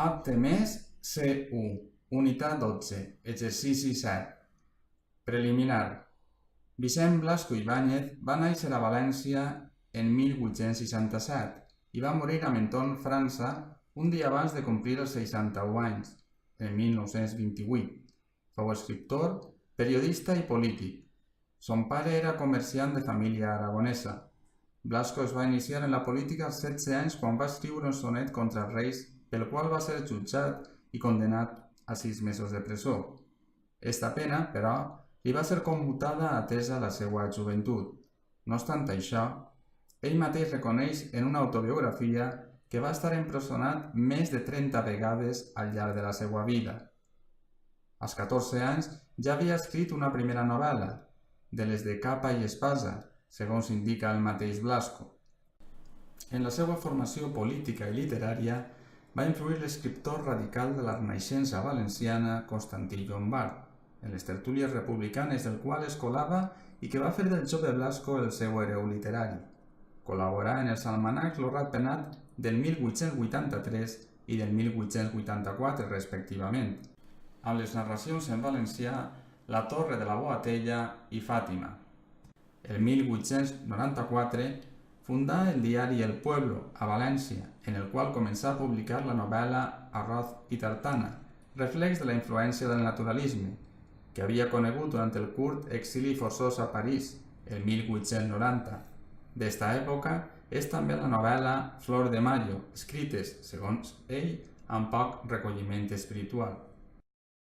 Apte més C1, unitat 12, exercici 7. Preliminar. Vicent Blasco Ibáñez va néixer a València en 1867 i va morir a Menton, França, un dia abans de complir els 61 anys, en 1928. Fou escriptor, periodista i polític. Son pare era comerciant de família aragonesa. Blasco es va iniciar en la política als 16 anys quan va escriure un sonet contra els reis, pel qual va ser jutjat i condenat a 6 mesos de presó. Esta pena, però, li va ser commutada atesa la seva joventut. No obstant això, ell mateix reconeix en una autobiografia que va estar empresonat més de 30 vegades al llarg de la seva vida. Als 14 anys ja havia escrit una primera novel·la, de les de capa i espasa, segons indica el mateix Blasco. En la seva formació política i literària va influir l'escriptor radical de la Renaixença valenciana Constantí Llombart, en les tertúlies republicanes del qual es colava i que va fer del jove Blasco el seu hereu literari. Col·laborà en els almanacs Lo Ratpenat del 1883 i del 1884, respectivament, amb les narracions en valencià La Torre de la Boatella i Fàtima. El 1894 fundà el diari El Pueblo, a València, en el qual començà a publicar la novel·la Arroz i tartana, reflex de la influència del naturalisme, que havia conegut durant el curt exili forçós a París, el 1890. D'esta època és també la novel·la Flor de Mayo, escrites, segons ell, amb poc recolliment espiritual.